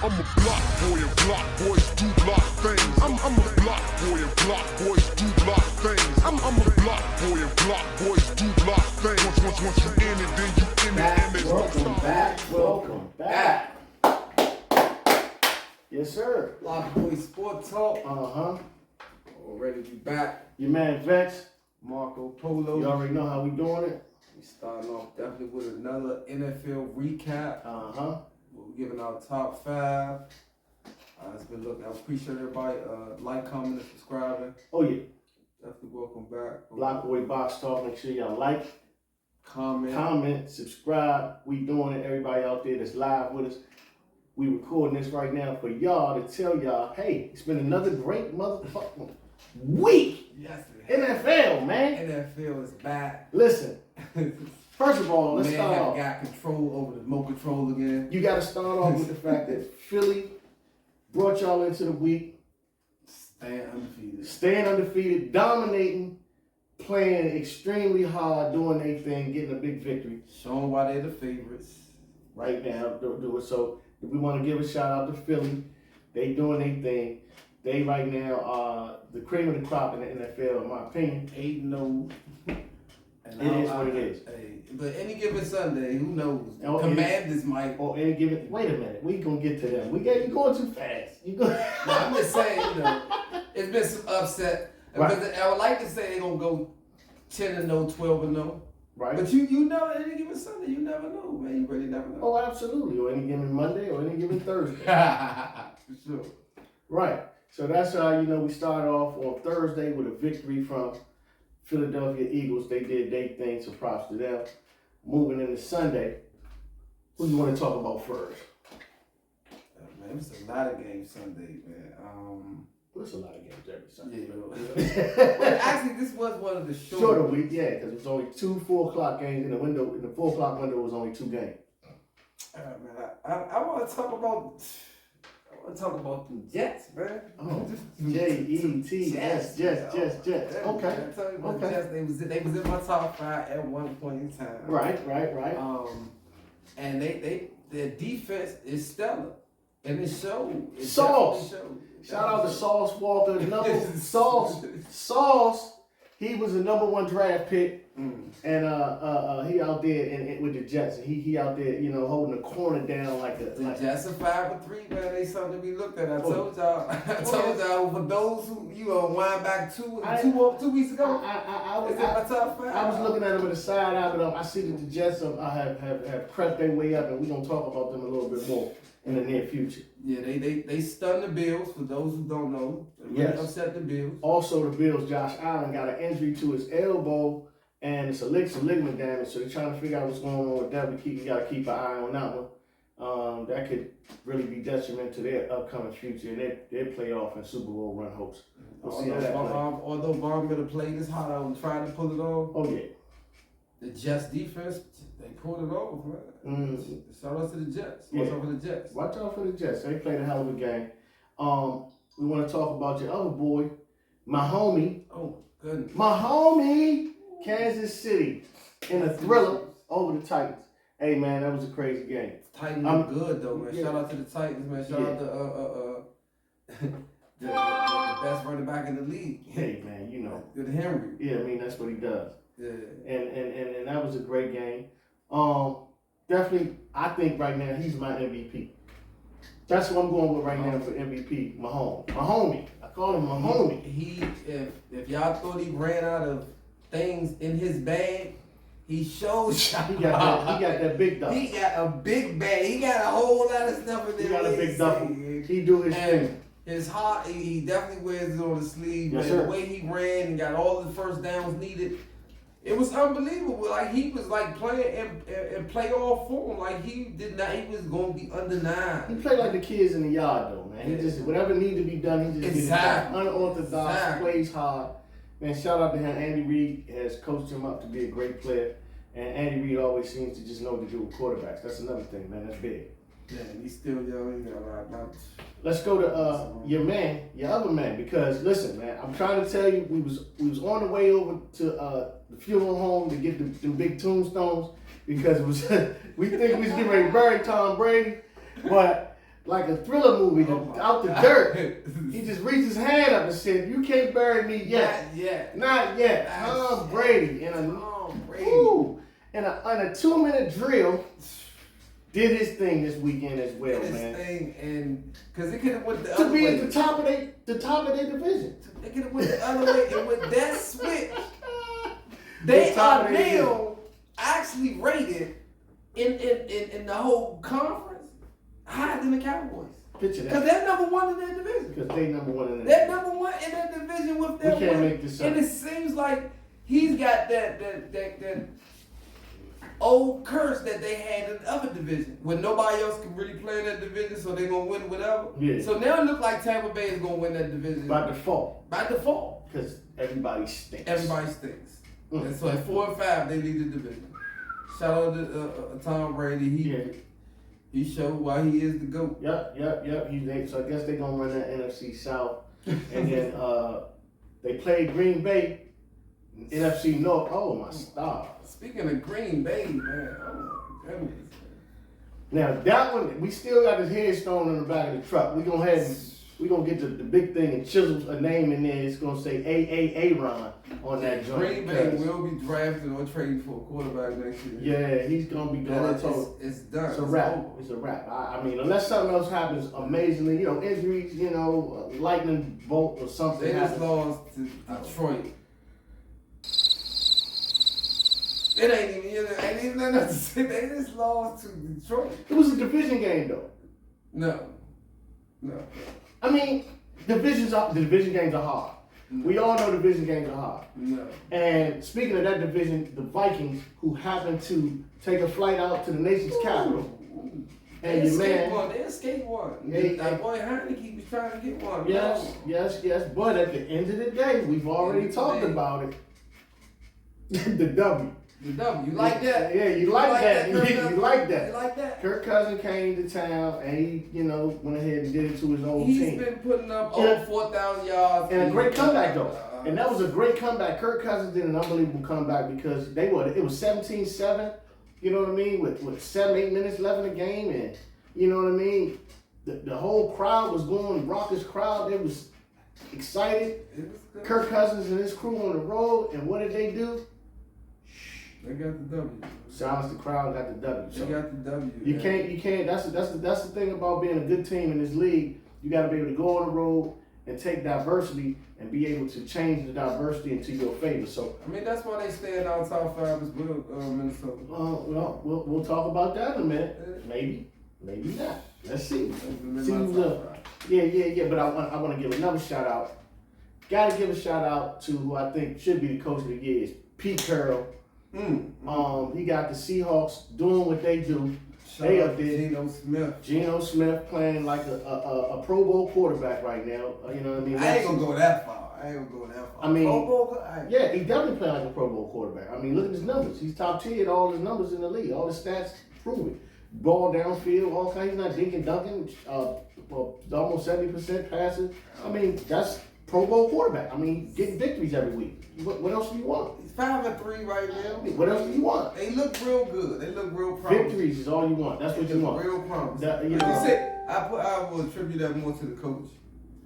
I'm a block boy and block boys do block things. I'm a block boy and block boys do block things. I'm a block boy and block boys do block things. Once you in it, then you in it. And there's Welcome back. Yes, sir. Block Boy Sport Talk. Already be back. Your man Vex. Marco Polo. You already know how we doing it. We starting off definitely with another NFL recap. We're giving our top 5. It's been looking. I appreciate everybody like, comment, and subscribing. Oh yeah. Definitely welcome back. Block Boy Box Talk. Make sure y'all like, comment, subscribe. We doing it. Everybody out there that's live with us. We recording this right now for y'all to tell y'all, hey, it's been another great motherfucking week. Yes, NFL, man. NFL is back. Listen, first of all, let's man start off. got control over the remote control again. You got to start off with the fact that Philly brought y'all into the week. Staying undefeated, dominating, playing extremely hard, doing their thing, getting a big victory. Showing why they're the favorites. Right now, do it. So we want to give a shout out to Philly. They doing their thing. They right now are the cream of the crop in the NFL, in my opinion. 8-0. And it is what it is. Hey, but any given Sunday, who knows? Oh, Commanders might. Or any given. Wait a minute, we gonna get to them. You going too fast. No, I'm just saying, it's been some upset. Right. I would like to say they're gonna go 10-0, 12-0. Right. But you know, any given Sunday, you never know, man. You really never know. Oh, absolutely. Or any given Monday, or any given Thursday. For sure. Right. So that's how we started off on Thursday with a victory from Philadelphia Eagles. They did their thing, so props to them. Moving into Sunday, who do you want to talk about first? Man, it was a lot of games Sunday, man. There's a lot of games every Sunday. Yeah. But actually, this was one of the shorter week, yeah, because it was only 2 4 o'clock games in the window. In the 4 o'clock window, it was only 2 games. Man, I want to talk about. The Jets, man. Oh, Jets. Jets. Okay. I tell you about the Jets. They was in my top 5 at one point in time. Right. And their defense is stellar, and it showed. Sauce. Shout out to Sauce Walker. Sauce. He was the number 1 draft pick, and he out there and with the Jets. He out there, holding the corner down like a. The Jets are 5-3, man. They something to be looked at. I told y'all. For those who wind back 2 weeks ago. I was in my top 5. I was looking at them with a side eye, but I see that the Jets have crept their way up, and we're gonna talk about them a little bit more in the near future. Yeah, they stunned the Bills. For those who don't know, they really upset the Bills. Also, the Bills, Josh Allen got an injury to his elbow, and it's a ligament damage. So they're trying to figure out what's going on with that. We got to keep an eye on that one. That could really be detrimental to their upcoming future and their playoff and Super Bowl run hopes. We'll see how that plays. Although Von Miller played this hard and tried to pull it off. Oh yeah. The Jets defense, they pulled it off, man. Shout out to the Jets. Watch out for the Jets. Watch out for the Jets. They played a hell of a game. We want to talk about your other boy, my homie. Oh, goodness. My homie, Kansas City, in a thriller over the Titans. Hey, man, that was a crazy game. Titans look good, though, man. Shout out to the Titans, man. Shout out to the best running back in the league. Hey, man, Good Henry. Yeah, I mean, that's what he does. Yeah. And that was a great game. Definitely, I think right now he's my MVP. That's what I'm going with right now for MVP. Mahomes. My homie. I call him my homie. If y'all thought he ran out of things in his bag, he shows y'all. He got that big duffel. He got a big bag. He got a whole lot of stuff in there. He got a big duffel. He do his thing. His heart, he definitely wears it on his sleeve. Yes, man. sir. The way he ran and got all the first downs needed, it was unbelievable. Like he was like playing in playoff form. Like he was going to be undenied. He played like the kids in the yard though, man. He just whatever needed to be done, he just did it. Unorthodox, plays hard. Man, shout out to him. Andy Reid has coached him up to be a great player, and Andy Reid always seems to just know what to do with quarterbacks. That's another thing, man. That's big. Yeah, he's still young. Let's go to your other man, because listen, man, I'm trying to tell you, we was on the way over to the funeral home to get the big tombstones because it was we think we was getting ready to bury Tom Brady, but like a thriller movie, out the dirt. He just reached his hand up and said, "You can't bury me yet." Not yet. Not yet. Tom Brady in a 2-minute drill did his thing this weekend as well, man. And because it could have went the To other be way. at the top of their division. It could have went the other way, and with that switch, they are now actually rated in the whole conference higher than the Cowboys. Picture that. Because they're number one in their division. Because they number one in They're number one in their division with their We can't win. make this up. And it seems like he's got that old curse that they had in the other division when nobody else can really play in that division, so they're gonna win whatever. Yeah. So now it looks like Tampa Bay is gonna win that division by default. By default. Because everybody stinks. Everybody stinks. And so at 4 and 5, they lead the division. Shout out to Tom Brady. He showed why he is the GOAT. Yep. So I guess they're gonna run that NFC South, and then they played Green Bay, NFC North. Oh my stars! Speaking of Green Bay, man, oh my goodness. Now that one, we still got his headstone on the back of the truck. We gonna get the big thing and chisel a name in there. It's gonna say Aaron on that joint. Green Bay will be drafting or trading for a quarterback next year. Yeah, he's gonna be doing it. It's done. It's a wrap. It's a wrap. I mean, unless something else happens amazingly, injuries, lightning bolt or something. They just happens. lost to Detroit. It ain't even nothing else to say. They just lost to Detroit. It was a division game though. No. I mean, the division games are hard. No. We all know division games are hard. No. And speaking of that division, the Vikings, who happened to take a flight out to the nation's capital, and your man, they escaped one. That boy Heineke was trying to get one. Yes. But at the end of the day, we've already talked about it. The W. The W. You like that? Yeah, you like that. You like that. You like that? Kirk Cousins came to town and he, went ahead and did it to his old team. He's been putting up over 4,000 yards. And a great comeback though. And that was a great comeback. Kirk Cousins did an unbelievable comeback because it was 17-7, you know what I mean, with 7-8 minutes left in the game, and you know what I mean? The whole crowd was going, raucous crowd, they was excited. Kirk Cousins and his crew on the road, and what did they do? They got the W. Silence the crowd, got the W. They got the W. You can't. That's the thing about being a good team in this league. You got to be able to go on the road and take diversity and be able to change the diversity into your favor. So I mean, that's why they stand out top 5 as well, Minnesota. Well, we'll talk about that in a minute. Maybe not. Let's see. Yeah. But I want to give another shout out. Got to give a shout out to who I think should be the coach of the year is Pete Carroll. He got the Seahawks doing what they do. They up there. Geno Smith playing like a Pro Bowl quarterback right now. You know what I mean? I ain't gonna go that far. I mean, Pro Bowl, yeah, he definitely playing like a Pro Bowl quarterback. I mean, look at his numbers. He's top tier. All his numbers in the league. All his stats prove it. Ball downfield, all kinds. He's not dinking dunking. Almost 70% passes. I mean, that's Pro Bowl quarterback. I mean, getting victories every week. What else do you want? He's 5-3 right now. What else do you want? They look real good. They look real promising. Victories is all you want. That's what you want. Real promising. I will attribute that more to the coach.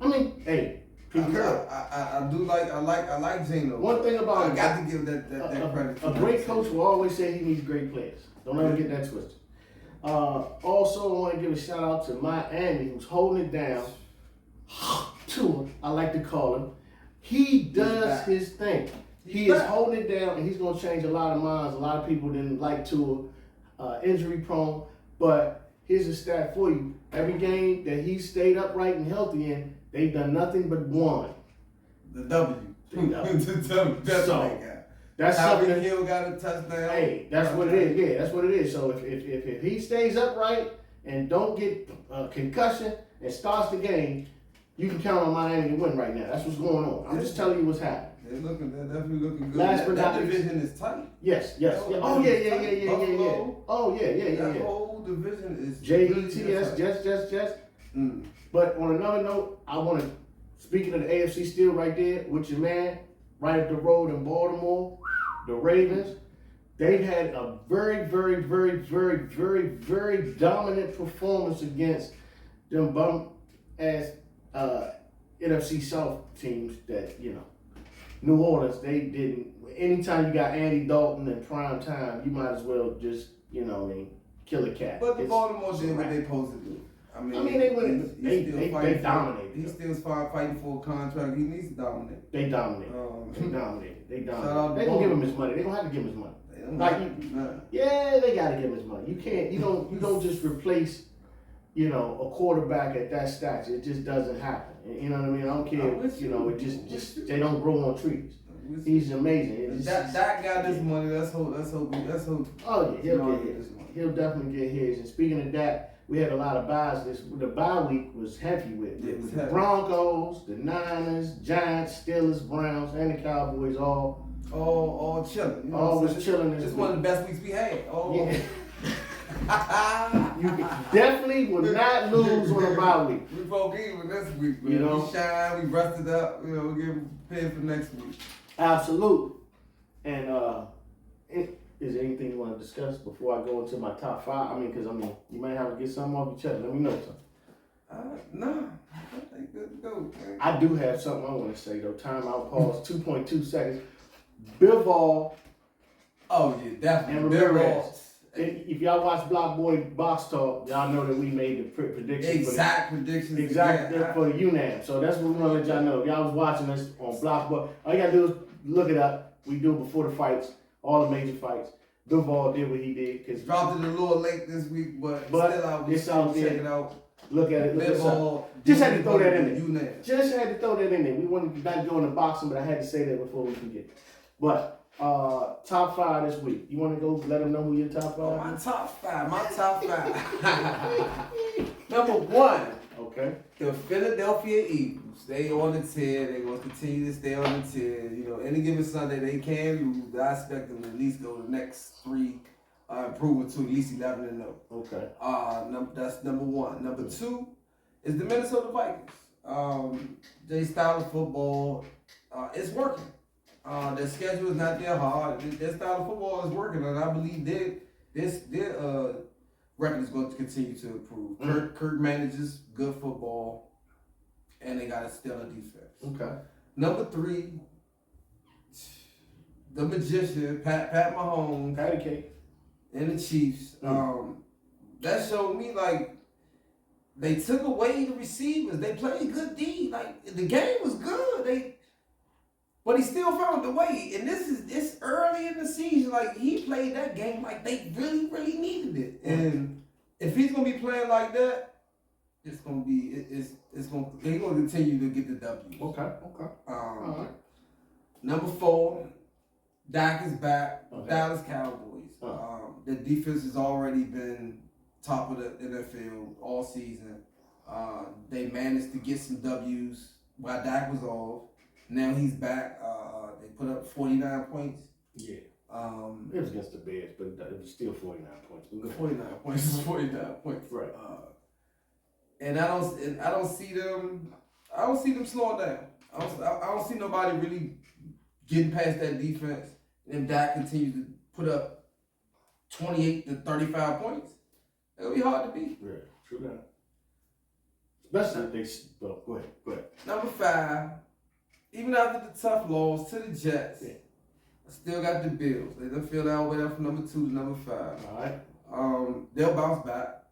I mean, hey, Pete Carroll. I like Geno. One thing about I got to give that credit. A great coach will always say he needs great players. Don't ever get that twisted. Also, I want to give a shout out to Miami, who's holding it down. Tua, I like to call him. He does his thing. He is holding it down, and he's going to change a lot of minds. A lot of people didn't like Tua, injury prone. But here's a stat for you. Every game that he stayed upright and healthy in, they've done nothing but won. The W. That's Tyreek something. Hill got a touchdown. Hey, that's what it is. Yeah, that's what it is. So if he stays upright and don't get concussion and starts the game, you can count on Miami to win right now. That's what's going on. I'm just telling you what's happening. They're definitely looking good. Last but not that least, division is tight. Yes. Oh yeah. Oh yeah. That whole division is JETS, Jets. But on another note, I want to, speaking of the AFC still right there with your man, right up the road in Baltimore, the Ravens. They've had a very, very, very, very, very, very dominant performance against them bum ass NFC South teams that, New Orleans, they didn't. Anytime you got Andy Dalton in prime time, you might as well just, kill a cat. But the Baltimore did what they supposed to do. They dominated. He's still fighting for a contract. He needs to dominate. They dominated. They dominated. They Shout out dominated. They gonna give him his money. They don't have to give him his money. They gotta give him his money. You can't. You don't just replace, a quarterback at that stature. It just doesn't happen. You know what I mean? I don't care. It just they don't grow on trees. He's amazing. That got this money. Let's hope. Oh yeah, he'll get his. He'll definitely get his. And speaking of that, we had a lot of buys. The bye week was heavy with the Broncos, the Niners, Giants, Steelers, Browns, and the Cowboys all chilling. Always chilling. It's one of the best weeks we had. You definitely will not lose on a bye week. We broke even this week, man. We shine, we rested up. We get prepared for next week. Absolutely. And is there anything you want to discuss before I go into my top 5? Because you might have to get something off your chest. Let me know something. Nah, I think good to go. Man. I do have something I want to say though. Timeout pause. 2.2 seconds. Bivol. Oh yeah, definitely. And Ramirez. If y'all watch Block Boy Box Talk, y'all know that we made the predictions. Predictions. Exactly for UNAM. So that's what we want to let y'all know. If y'all was watching us on Block Boy, all you gotta do is look it up. We do it before the fights, all the major fights. Bivol did what he did. Cause dropped it a little late this week, but still out. It's out there. Check it out. Look at it. Bivol. Just had to throw that in there. Just had to throw that in there. We wanted to not go into boxing, but I had to say that before we forget. But top 5 this week. You want to go let them know who your top 5 My top 5. Number 1. Okay. The Philadelphia Eagles. They on the 10. They're going to continue to stay on the 10. Any given Sunday they can lose. I expect them to at least go the next 3, improving to at least 11-0. Okay. That's number 1. Number 2 is the Minnesota Vikings. Their style of football is working. Their schedule is not that hard. Their style of football is working, and I believe their record is going to continue to improve. Kirk manages good football, and they got a stellar defense. Okay. Number 3, the magician, Pat Mahomes, Patty Cake, and the Chiefs. That showed me they took away the receivers. They played good D. The game was good. But he still found the way, and it's early in the season. He played that game like they really, really needed it. And if he's gonna be playing like that, he's gonna continue to get the W. Okay. All right. Number 4, Dak is back. Okay. Dallas Cowboys. The defense has already been top of the NFL all season. They managed to get some W's while Dak was off. Now he's back. They put up 49 points. Yeah. It was against the Bears, but it was still 49 points. 49 points is 49 points. Right. And I don't see them. I don't see them slowing down. I don't see nobody really getting past that defense. And if Dak continues to put up 28 to 35 points, it'll be hard to beat. Yeah, true that. Especially if they. Well, go ahead. Number 5. Even after the tough loss to the Jets, I still got the Bills. They done feel that way up from number 2 to number 5. All right. They'll bounce back.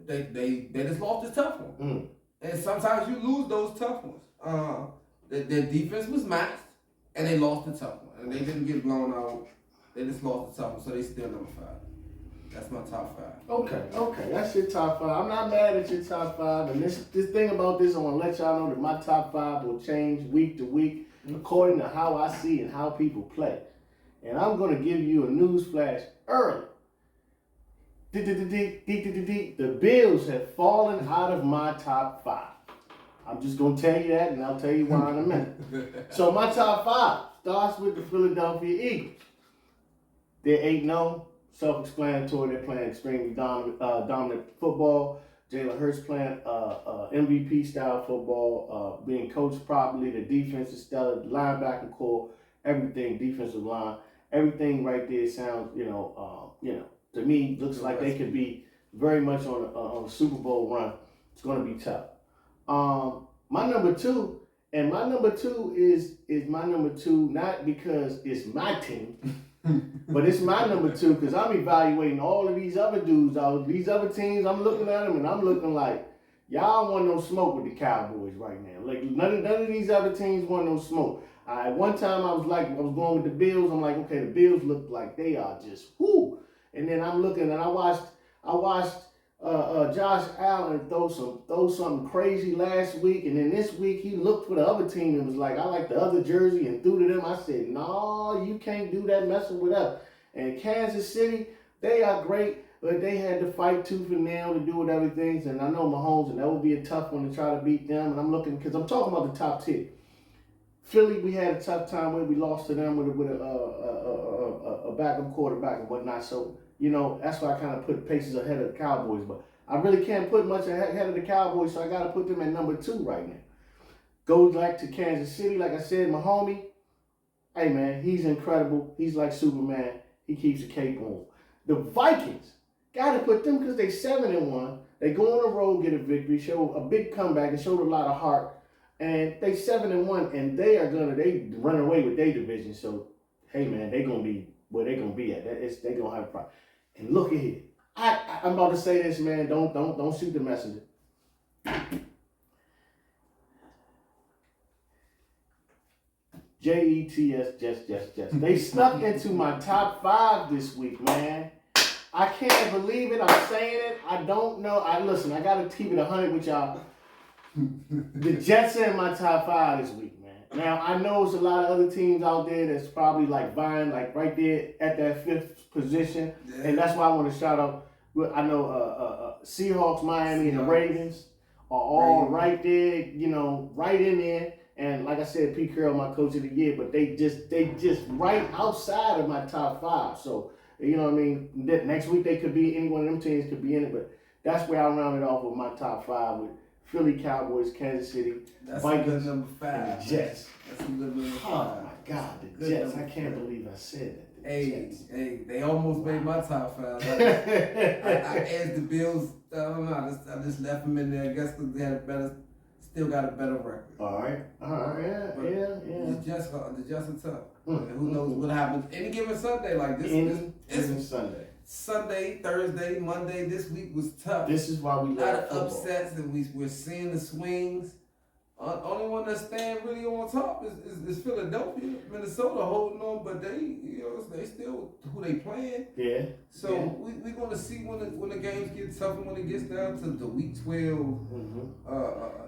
They just lost the tough one. And sometimes you lose those tough ones. Their defense was matched, and they lost the tough one. And they didn't get blown out. They just lost the tough one, so they still number 5. That's my top 5. Okay. That's your top 5. I'm not mad at your top 5. And this thing about this, I want to let y'all know that my top 5 will change week to week according to how I see and how people play. And I'm going to give you a news flash early. The Bills have fallen out of my top 5. I'm just going to tell you that, and I'll tell you why in a minute. So my top 5 starts with the Philadelphia Eagles. They're 8-0. Self-explanatory. They're playing extremely dominant football. Jalen Hurts playing MVP style football, being coached properly. The defense is stellar. The linebacker core, everything, defensive line, everything right there sounds, to me looks like they could be very much on a Super Bowl run. It's gonna be tough. My number two, and my number two is my number two not because it's my team, but it's my number two because I'm evaluating all of these other dudes, all of these other teams. I'm looking at them and I'm looking like y'all want no smoke with the Cowboys right now. Like none of these other teams want no smoke. One time I was going with the Bills. I'm like, okay, the Bills look like they are just whoo. And then I'm looking and I watched Josh Allen throw something crazy last week, and then this week he looked for the other team and was like, I like the other jersey, and threw to them. I said, no, you can't do that messing with us. And Kansas City, they are great, but they had to fight tooth and nail to do with everything. And I know Mahomes, and that would be a tough one to try to beat them. And I'm looking because I'm talking about the top tier. Philly, we had a tough time where we lost to them with a backup quarterback and whatnot. So, that's why I kind of put Pacers ahead of the Cowboys. But I really can't put much ahead of the Cowboys, so I got to put them at number 2 right now. Goes back to Kansas City. Like I said, my homie, hey, man, he's incredible. He's like Superman. He keeps the cape on. The Vikings, got to put them because they 7-1. They go on the road, get a victory, show a big comeback, and showed a lot of heart. And they 7-1, and they run away with their division. So, hey man, they gonna be where they gonna be at. They gonna have a problem. And look at here, I'm about to say this, man. Don't shoot the messenger. Jets, just. They snuck into my top 5 this week, man. I can't believe it. I'm saying it. I don't know. Listen. I gotta keep it 100 with y'all. The Jets are in my top 5 this week, man. Now, I know there's a lot of other teams out there that's probably vying right there at that 5th position. Yeah. And that's why I want to shout out. I know Seahawks, Miami, and the Ravens are all right there, right in there. And like I said, Pete Carroll, my coach of the year, but they just right outside of my top 5. So, you know what I mean? Next week, they could be, any one of them teams could be in it, but that's where I rounded off with my top 5 with Philly, Cowboys, Kansas City, Vikings, number 5, and the Jets. That's a good number 5. Oh my God, the Jets! I can't believe I said that. Hey, they almost made my top 5. I asked the Bills. I don't know. I just left them in there. I guess because they had still got a better record. All right, yeah. The Jets are tough. And who knows what happens any given Sunday like this? Any Sunday. Sunday, Thursday, Monday, this week was tough. This is why we love football. A lot of upsets, and we're seeing the swings. Only one that's staying really on top is Philadelphia. Minnesota holding on, but they still who they playing. Yeah. So we're gonna see when the games get tougher, when it gets down to the week 12.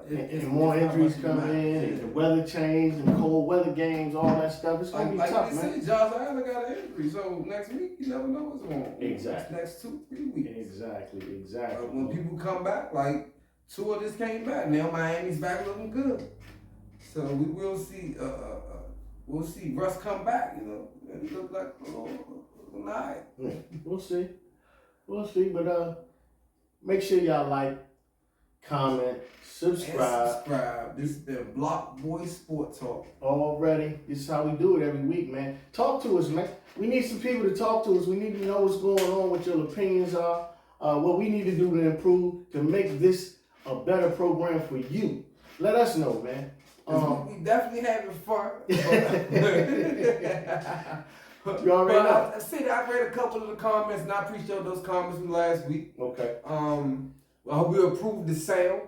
And more injuries coming in, and the weather change, and cold weather games, all that stuff. It's gonna be tough, man. Like Josh Allen got an injury, so next week you never know what's going on. Exactly. Next 2-3 weeks. Exactly. When people come back, like Tua just came back. Now Miami's back looking good. So we will see. We'll see Russ come back. He looks like a little nice. Yeah, we'll see. But make sure y'all like, comment, subscribe. This has been Block Boy Sport Talk. Already. This is how we do it every week, man. Talk to us, man. We need some people to talk to us. We need to know what's going on, what your opinions are, what we need to do to improve to make this a better program for you. Let us know, man. We definitely having fun. You already know. I read a couple of the comments, and I appreciate those comments from last week. Okay. I hope we approved the sound.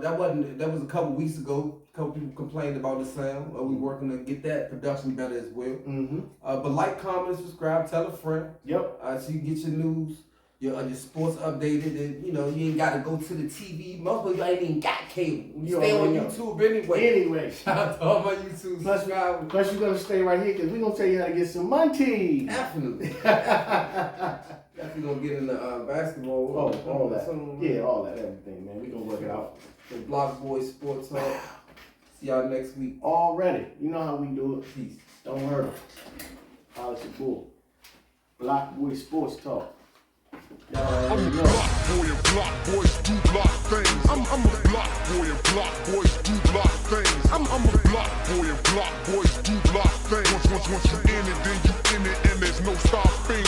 That was a couple weeks ago. A couple people complained about the sound. We working to get that production better as well. Mm-hmm. But like, comment, subscribe, tell a friend. Yep. So you get your news, your sports updated, and you ain't got to go to the TV. Most of you ain't even got cable. You stay on YouTube anyway. Shout out to all my YouTube subscribers. Plus you're gonna stay right here because we're gonna tell you how to get some money. Definitely. Definitely gonna get into basketball. All that. All that, everything, man. We gonna work it out. The Block Boy Sports Talk. See y'all next week. Already. You know how we do it. Peace. Don't hurt them. Holla your bull. Block Boy Sports Talk. I'm a block boy and block boys do block things. I'm a block boy and block boys do block things. I'm a block boy and block boys do block things. Once you in it, then you in it, and there's no stopping.